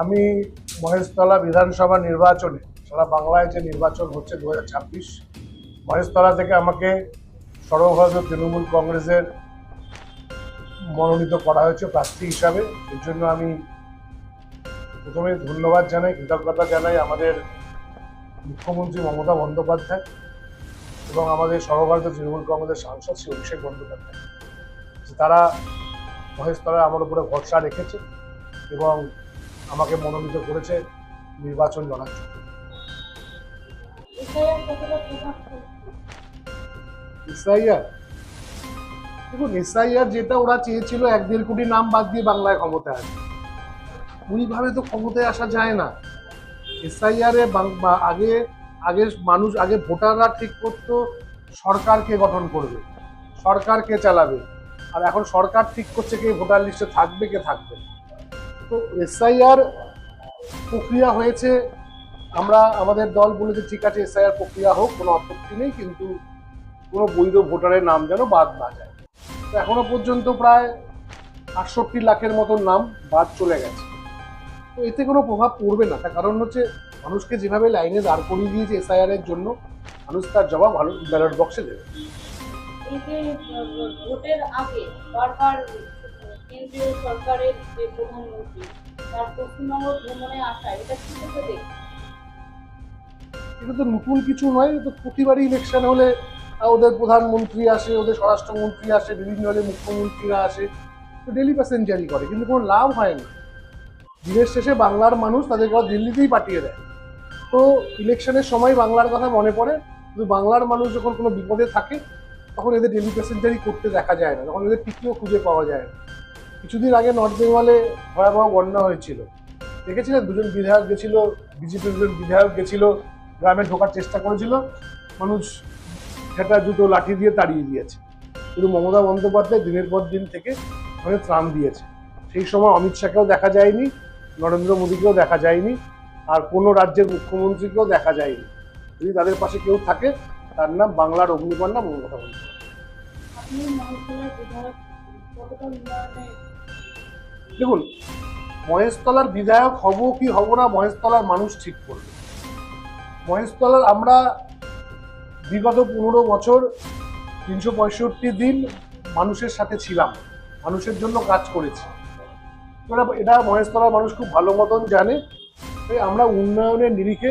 আমি মহেশতলা বিধানসভা নির্বাচনে সারা বাংলায় যে নির্বাচন হচ্ছে 2026 মহেশতলা থেকে আমাকে সর্বভারতীয় তৃণমূল কংগ্রেসের মনোনীত করা হয়েছে প্রার্থী হিসাবে। এর জন্য আমি প্রথমে ধন্যবাদ জানাই, কৃতজ্ঞতা জানাই আমাদের মুখ্যমন্ত্রী মমতা বন্দ্যোপাধ্যায় এবং আমাদের সর্বভারতীয় তৃণমূল কংগ্রেসের সাংসদ শ্রী অভিষেক বন্দ্যোপাধ্যায়, তারা মহেশতলায় আমার উপরে ভরসা রেখেছে এবং আমাকে মনোনীত করেছে নির্বাচন লড়ার জন্য। এসআইআর, দেখুন, এসআইআর যেটা ওরা চেয়েছিল 1-1.5 কোটি নাম বাদ দিয়ে বাংলায় ক্ষমতায় আসে, ওইভাবে তো ক্ষমতায় আসা যায় না। এসআইআর এ আগে আগে মানুষ আগে ভোটাররা ঠিক করতো সরকারকে গঠন করবে, সরকারকে চালাবে, আর এখন সরকার ঠিক করছে কে ভোটার লিস্টে থাকবে কে থাকবে। তো এসআইআর প্রক্রিয়া হয়েছে, আমরা আমাদের দল বলেছে ঠিক আছে এসআইআর প্রক্রিয়া হোক, কোনো আপত্তি নেই, কিন্তু কোনো বৈধ ভোটারের নাম যেন বাদ না যায়। তো এখনো পর্যন্ত প্রায় 68 লাখের মতন নাম বাদ চলে গেছে। তো এতে কোনো প্রভাব পড়বে না, তার কারণ হচ্ছে মানুষকে যেভাবে লাইনে দাঁড় করিয়ে দিয়েছে এসআইআর এর জন্য, মানুষ তার জবাব ব্যালট বক্সে দেবে। এই যে ভোটের আগে বারবার কেন্দ্রীয় সরকারের যে প্রধানমন্ত্রী তার পশ্চিমবঙ্গ ভ্রমণে আসা, এটা কি করে দেখবেন? এটা তো নতুন কিছু নয়, তো প্রতিবারই ইলেকশন হলে ওদের প্রধানমন্ত্রী আসে, ওদের স্বরাষ্ট্রমন্ত্রী আসে, বিভিন্ন হলে মুখ্যমন্ত্রীরা আসে, তো ডেলি প্যাসেঞ্জারি করে, কিন্তু কোনো লাভ হয় না। দিনের শেষে বাংলার মানুষ তাদেরকে দিল্লিতেই পাঠিয়ে দেয়। তো ইলেকশনের সময় বাংলার কথা মনে পড়ে, কিন্তু বাংলার মানুষ যখন কোনো বিপদে থাকে তখন এদের ডেলি প্যাসেঞ্জারি করতে দেখা যায় না, তখন এদের টিকিও খুঁজে পাওয়া যায় না। কিছুদিন আগে নর্থ বেঙ্গলে ভয়াবহ বন্যা হয়েছিল, দেখেছিলেন? দুজন বিধায়ক গেছিল, বিজেপির দুজন বিধায়ক গেছিল, গ্রামে ঢোকার চেষ্টা করেছিল, মানুষ ঝেঁটা জুতো লাঠি দিয়ে তাড়িয়ে দিয়েছে। কিন্তু মমতা বন্দ্যোপাধ্যায় দিনের পর দিন থেকে ওখানে ত্রাণ দিয়েছে। সেই সময় অমিত শাহকেও দেখা যায়নি, নরেন্দ্র মোদীকেও দেখা যায়নি, আর কোনো রাজ্যের মুখ্যমন্ত্রীকেও দেখা যায়নি। যদি তাদের পাশে কেউ থাকে, তার নাম বাংলার অগ্নিকন্যা মমতা বন্দ্যোপাধ্যায়। আপনি মহেশতলার বিধায়ক, কতটা উন্নয়নে? দেখুন, মহেশতলার বিধায়ক হব কি হব না মহেশতলার মানুষ ঠিক করবে। মহেশতলার আমরা বিগত 15 বছর 365 দিন মানুষের সাথে ছিলাম, মানুষের জন্য কাজ করেছি। এটা মহেশতলার মানুষ খুব ভালো মতন জানে। তাই আমরা উন্নয়নের নিরিখে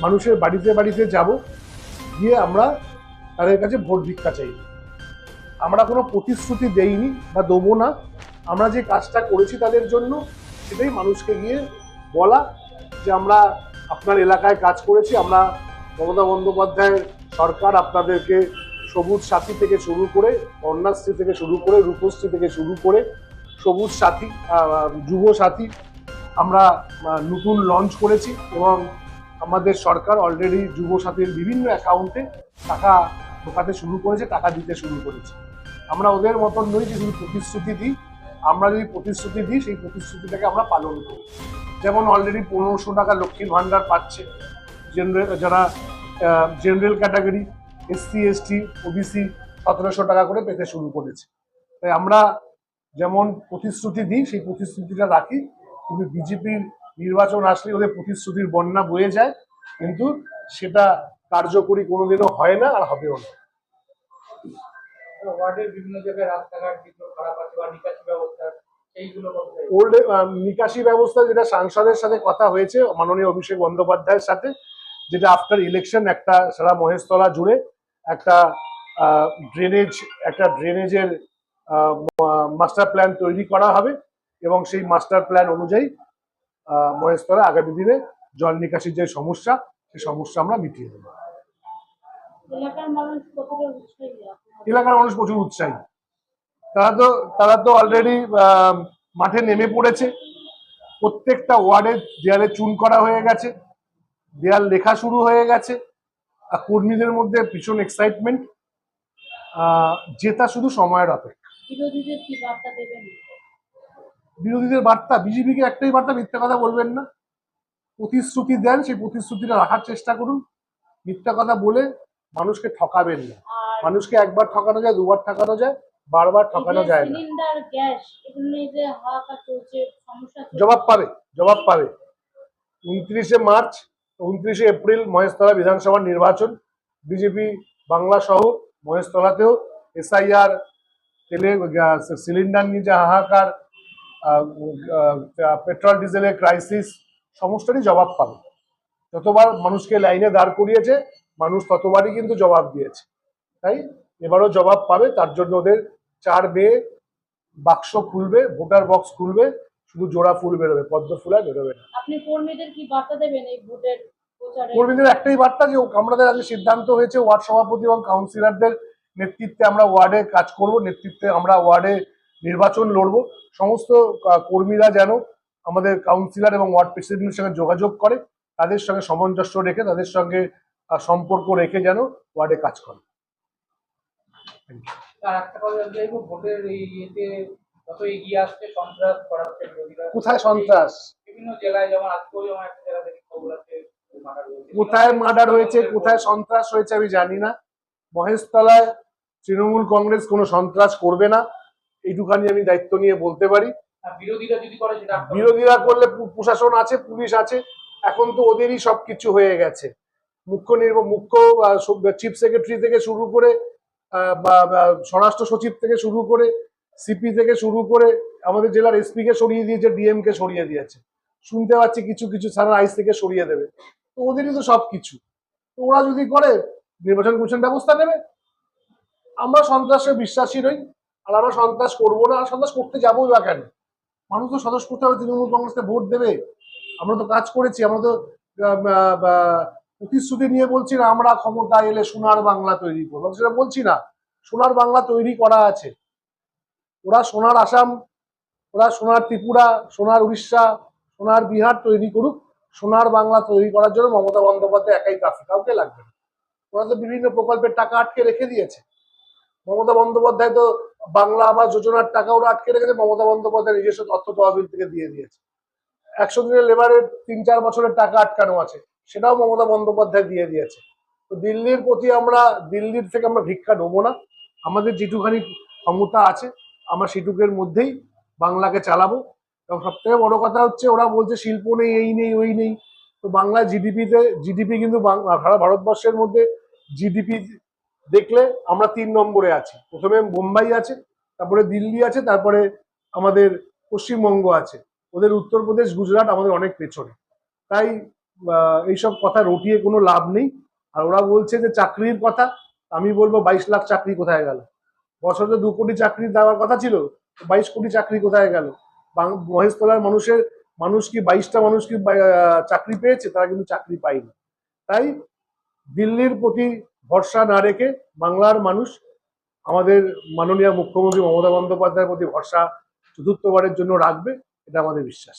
মানুষের বাড়িতে বাড়িতে যাব, গিয়ে আমরা তাদের কাছে ভোট ভিক্ষা চাই। আমরা কোনো প্রতিশ্রুতি দেইনি বা দেবো না, আমরা যে কাজটা করেছি তাদের জন্য সেটাই মানুষকে গিয়ে বলা, যে আমরা আপনার এলাকায় কাজ করেছি। আমরা মমতা বন্দ্যোপাধ্যায়ের সরকার আপনাদেরকে সবুজ সাথী থেকে শুরু করে, কন্যাশ্রী থেকে শুরু করে, রূপশ্রী থেকে শুরু করে, সবুজ সাথী, যুব সাথী আমরা নতুন লঞ্চ করেছি, এবং আমাদের সরকার অলরেডি যুব সাথীর বিভিন্ন অ্যাকাউন্টে টাকা ঢোকাতে শুরু করেছে, টাকা দিতে শুরু করেছে। আমরা ওদের মতন নই যে শুধু প্রতিশ্রুতি দিই, আমরা যদি প্রতিশ্রুতি দিই সেই প্রতিশ্রুতিটাকে আমরা পালন করি। যেমন অলরেডি 1500 টাকা লক্ষ্মীর ভাণ্ডার পাচ্ছে যারা general category, SC ST OBC 1700 টাকা করে পেতে শুরু করেছে। তাই আমরা যেমন প্রতিশ্রুতি দিই সেই প্রতিশ্রুতিটা রাখি, কিন্তু বিজেপির নির্বাচন আসলে ওদের প্রতিশ্রুতির বন্যা বয়ে যায়, কিন্তু সেটা কার্যকরী কোনোদিনও হয় না আর হবেও না। ওয়ার্ডের বিভিন্ন জায়গায় রাস্তাঘাট যেগুলো খারাপ আছে বা নিকাশি ব্যবস্থা, সেইগুলো ওল্ড নিকাশি ব্যবস্থা, যেটা সাংসদের সাথে কথা হয়েছে মাননীয় অভিষেক বন্দ্যোপাধ্যায়ের সাথে, যেটা আফটার ইলেকশন একটা সারা মহেশতলা জুড়ে একটা ড্রেনেজের মাস্টার প্ল্যান তৈরি করা হবে, এবং সেই মাস্টার প্ল্যান অনুযায়ী মহেশতলা আগামী দিনে জল নিকাশির যে সমস্যা, সেই সমস্যা আমরা মিটিয়ে দেবো। এলাকার মানুষ কতটা উৎসাহী? এলাকার মানুষ প্রচুর উৎসাহী, তারা তো অলরেডি মাঠে নেমে পড়েছে। প্রত্যেকটা ওয়ার্ডে দেয়ালে চুন করা হয়ে গেছে, দেয়াল লেখা শুরু হয়ে গেছে, আর কর্মীদের মধ্যে ভীষণ এক্সাইটমেন্ট। জেতা শুধু সময়ের অপেক্ষা। বিরোধীদের কি বার্তা দেবেন? বিরোধীদের বার্তা, বিজেপিকে একটাই বার্তা, মিথ্যা কথা বলবেন না। প্রতিশ্রুতি দেন, সেই প্রতিশ্রুতিটা রাখার চেষ্টা করুন। মিথ্যা কথা বলে মানুষকে ঠকাবেন না। মানুষকে একবার ঠকানো যায়, দুবার ঠকানো যায়, বারবার ঠকানো যায় না। সিলিন্ডার, গ্যাস, এগুলো নিয়ে যে হাহাকার চলছে, সমস্যা জবাব পাবে, জবাব পাবে। 29 মার্চ 29 এপ্রিল মহেশতলা বিধানসভার নির্বাচন। বিজেপি বাংলা সহ মহেশতলাতেও SIR, তেলের সিলিন্ডার নিয়ে যে হাহাকার, পেট্রোল ডিজেলের ক্রাইসিস, সমস্তটারই জবাব পাবে। যতবার মানুষকে লাইনে দাঁড় করিয়েছে মানুষ ততবারই কিন্তু জবাব দিয়েছে। তাই এবারও জবাব পাবে। তার জন্য ওদের 4 মে বাক্স খুলবে, ভোটার বক্স খুলবে, শুধু জোড়া ফুল বেরোবে, পদ্ম ফুল আর বেরোবে না। আপনি কর্মীদের কি বার্তা দেবেন এই ভোটের প্রচারে? কর্মীদের একটাই বার্তা যে আমাদের আজকে সিদ্ধান্ত হয়েছে ওয়ার্ড সভাপতি এবং কাউন্সিলরদের নেতৃত্বে আমরা ওয়ার্ডে কাজ করব, নেতৃত্বে আমরা ওয়ার্ডে নির্বাচন লড়ব। সমস্ত কর্মীরা যেন আমাদের কাউন্সিলর এবং ওয়ার্ড প্রেসিডেন্টের সঙ্গে যোগাযোগ করে, তাদের সঙ্গে সামঞ্জস্য রেখে, তাদের সঙ্গে সম্পর্ক রেখে যেন ওয়ার্ডে কাজ করে। আর একটা কথা জানতে চাইবো, ভোটের এই ইয়েতে যত এগিয়ে আসছে সন্ত্রাস করা হচ্ছে বিরোধীরা। কোথায় সন্ত্রাস? বিভিন্ন জেলায়, যেমন আজকেও যেমন একটা জেলা থেকে খবর আছে মার্ডার হয়েছে। কোথায় মার্ডার হয়েছে, কোথায় সন্ত্রাস হয়েছে আমি জানি না। মহেশতলায় তৃণমূল কংগ্রেস কোনো সন্ত্রাস করবে না, এইটুখানি আমি দায়িত্ব নিয়ে বলতে পারি। আর বিরোধীরা যদি করে সেটা বিরোধীরা করলে প্রশাসন আছে, পুলিশ আছে, এখন তো ওদেরই সবকিছু হয়ে গেছে। মুখ্য চিফ সেক্রেটারি থেকে শুরু করে স্বরাষ্ট্র সচিব থেকে শুরু করে সিপি থেকে শুরু করে আমাদের জেলার SP কে সরিয়ে দিয়েছে, DM কে সরিয়ে দিয়েছে, শুনতে পাচ্ছি কিছু কিছু থানার আইস থেকে সরিয়ে দেবে। তো ওদেরই তো সবকিছু। তো ওরা যদি করে নির্বাচন কমিশন ব্যবস্থা নেবে। আমরা সন্ত্রাসে বিশ্বাসী নই, আর আমরা সন্ত্রাস করবো না। আর সন্ত্রাস করতে যাবোই বা কেন? মানুষ তো স্বতঃস্ফূর্তভাবে তৃণমূল কংগ্রেসকে ভোট দেবে। আমরা তো কাজ করেছি, আমরা তো প্রতিশ্রুতি নিয়ে বলছি না আমরা ক্ষমতা এলে সোনার বাংলা তৈরি করবো, সেটা বলছি না। সোনার বাংলা তৈরি করা আছে। ওরা সোনার আসাম, ওরা সোনার ত্রিপুরা, সোনার উড়িষ্যা, সোনার বিহার তৈরি করুক। সোনার বাংলা তৈরি করার জন্য মমতা বন্দ্যোপাধ্যায় একাই কাফি, কাউকে লাগবে না। ওরা তো বিভিন্ন প্রকল্পের টাকা আটকে রেখে দিয়েছে। মমতা বন্দ্যোপাধ্যায় তো বাংলা আবাস যোজনার টাকা ওরা আটকে রেখেছে, মমতা বন্দ্যোপাধ্যায় নিজস্ব অর্থ তহবিল থেকে দিয়ে দিয়েছে। 100 দিনের লেবারের 3-4 বছরের টাকা আটকানো আছে, সেটাও মমতা বন্দ্যোপাধ্যায় দিয়ে দিয়েছে। তো দিল্লির প্রতি দিল্লির থেকে আমরা ভিক্ষা নেবো না। আমাদের যেটুখানি ক্ষমতা আছে আমরা সেটুকের মধ্যেই বাংলাকে চালাবো। এবং সব থেকে বড় কথা হচ্ছে ওরা বলছে শিল্প নেই, এই নেই, ওই নেই। তো বাংলায় জিডিপি কিন্তু সারা ভারতবর্ষের মধ্যে জিডিপি দেখলে আমরা 3 নম্বরে আছি। প্রথমে মুম্বাই আছে, তারপরে দিল্লি আছে, তারপরে আমাদের পশ্চিমবঙ্গ আছে। ওদের উত্তরপ্রদেশ, গুজরাট আমাদের অনেক পেছনে। তাই এইসব কথা রটিয়ে কোনো লাভ নেই। আর ওরা বলছে যে চাকরির কথা, আমি বলবো 22 লাখ চাকরি কোথায় গেল? বছরে 2 কোটি চাকরি দেওয়ার কথা ছিল, 22 কোটি চাকরি কোথায় গেল? মহেশতলার মানুষ কি 22টা মানুষ কি চাকরি পেয়েছে? তারা কিন্তু চাকরি পায়নি। তাই দিল্লির প্রতি ভরসা না রেখে বাংলার মানুষ আমাদের মাননীয় মুখ্যমন্ত্রী মমতা বন্দ্যোপাধ্যায়ের প্রতি ভরসা চতুর্থবারের জন্য রাখবে, এটা আমাদের বিশ্বাস।